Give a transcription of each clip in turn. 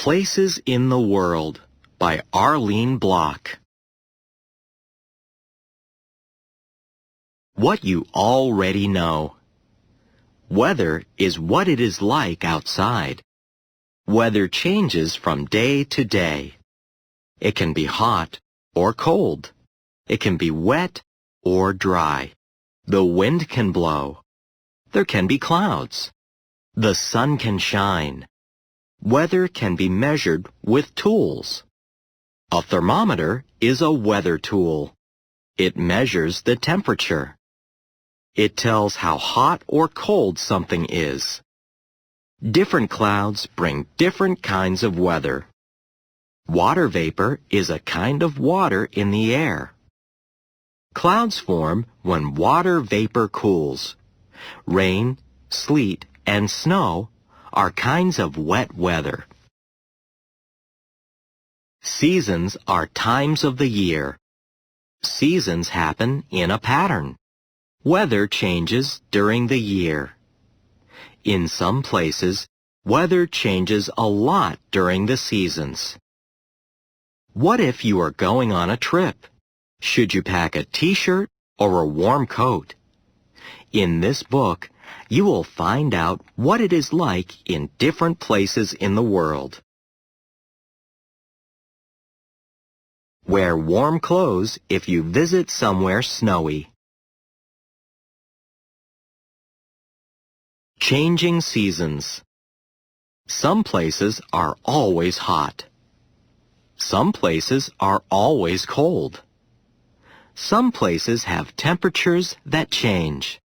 Places in the World by Arlene Block. What you already know. Weather is what it is like outside. Weather changes from day to day. It can be hot or cold. It can be wet or dry. The wind can blow. There can be clouds. The sun can shine. Weather can be measured with tools. A thermometer is a weather tool. It measures the temperature. It tells how hot or cold something is. Different clouds bring different kinds of weather. Water vapor is a kind of water in the air. Clouds form when water vapor cools. Rain, sleet, and snow are kinds of wet weather. Seasons are times of the year. Seasons happen in a pattern. Weather changes during the year. In some places, weather changes a lot during the seasons. What if you are going on a trip? Should you pack a t-shirt or a warm coat? In this book, you will find out what it is like in different places in the world. Wear warm clothes if you visit somewhere snowy. Changing seasons. Some places are always hot. Some places are always cold. Some places have temperatures that change.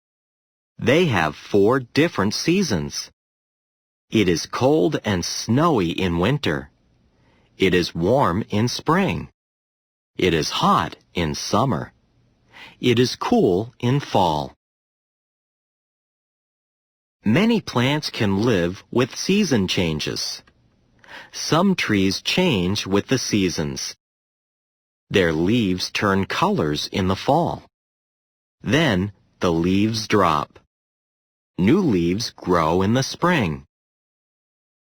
They have 4 different seasons. It is cold and snowy in winter. It is warm in spring. It is hot in summer. It is cool in fall. Many plants can live with season changes. Some trees change with the seasons. Their leaves turn colors in the fall. Then the leaves drop. New leaves grow in the spring.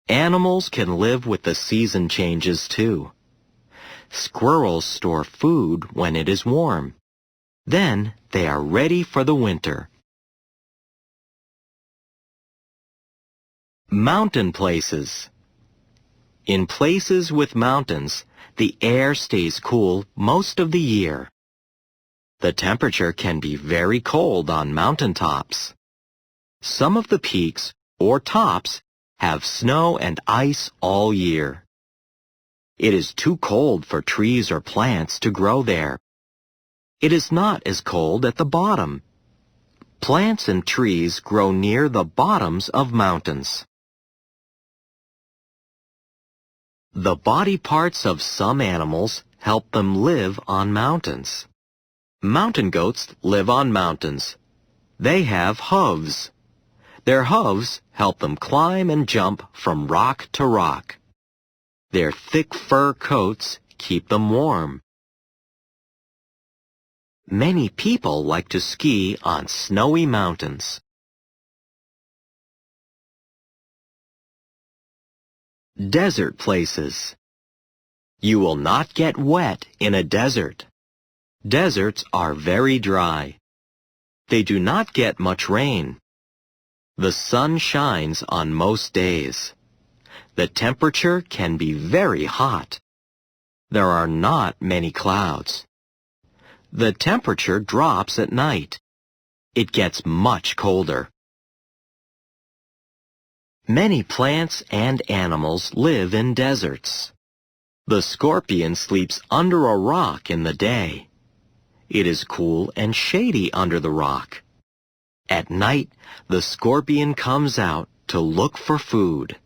Animals can live with the season changes too. Squirrels store food when it is warm. Then they are ready for the winter. Mountain places. In places with mountains, the air stays cool most of the year. The temperature can be very cold on mountaintops. Some of the peaks or tops have snow and ice all year. It is too cold for trees or plants to grow there. It is not as cold at the bottom. Plants and trees grow near the bottoms of mountains. The body parts of some animals help them live on mountains. Mountain goats live on mountains. They have hooves. Their hooves help them climb and jump from rock to rock. Their thick fur coats keep them warm. Many people like to ski on snowy mountains. Desert places. You will not get wet in a desert. Deserts are very dry. They do not get much rain. The sun shines on most days. The temperature can be very hot. There are not many clouds. The temperature drops at night. It gets much colder. Many plants and animals live in deserts. The scorpion sleeps under a rock in the day. It is cool and shady under the rock. At night, the scorpion comes out to look for food.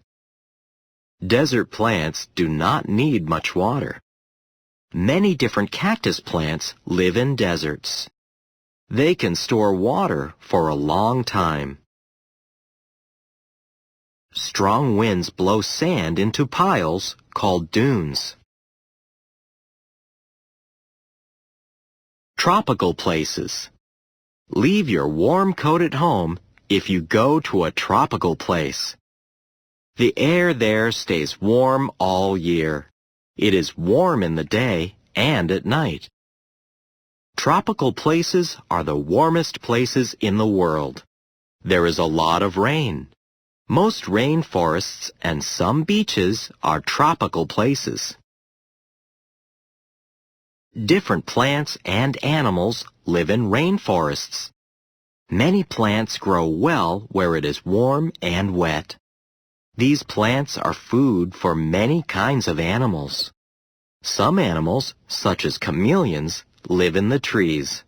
Desert plants do not need much water. Many different cactus plants live in deserts. They can store water for a long time. Strong winds blow sand into piles called dunes. Tropical places. Leave your warm coat at home if you go to a tropical place. The air there stays warm all year. It is warm in the day and at night. Tropical places are the warmest places in the world. There is a lot of rain. Most rainforests and some beaches are tropical places. Different plants and animals live in rainforests. Many plants grow well where it is warm and wet. These plants are food for many kinds of animals. Some animals, such as chameleons, live in the trees.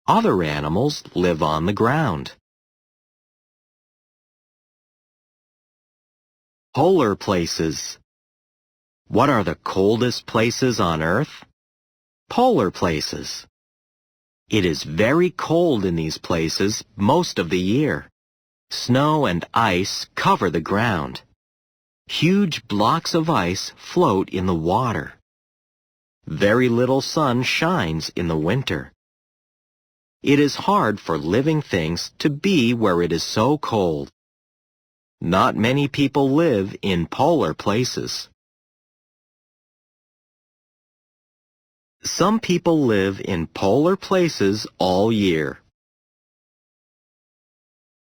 Other animals live on the ground. Polar places. What are the coldest places on Earth? Polar places. It is very cold in these places most of the year. Snow and ice cover the ground. Huge blocks of ice float in the water. Very little sun shines in the winter. It is hard for living things to be where it is so cold. Not many people live in polar places. Some people live in polar places all year.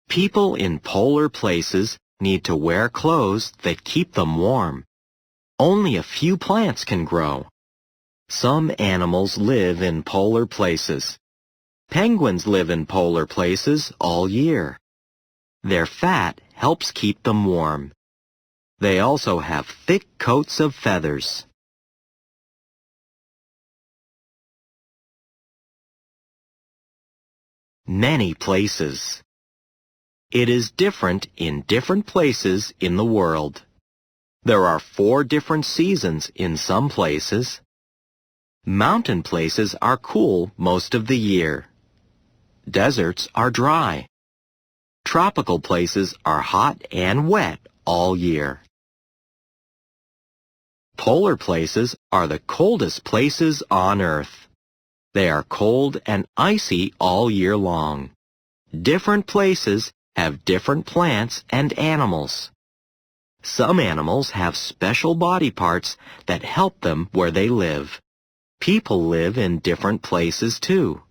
People in polar places need to wear clothes that keep them warm. Only a few plants can grow. Some animals live in polar places. Penguins live in polar places all year. Their fat helps keep them warm. They also have thick coats of feathers. Many places. It is different in different places in the world. There are 4 different seasons in some places. Mountain places are cool most of the year. Deserts are dry. Tropical places are hot and wet all year. Polar places are the coldest places on Earth. They are cold and icy all year long. Different places have different plants and animals. Some animals have special body parts that help them where they live. People live in different places too.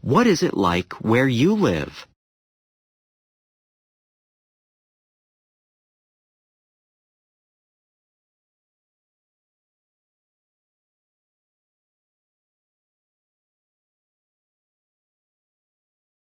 What is it like where you live?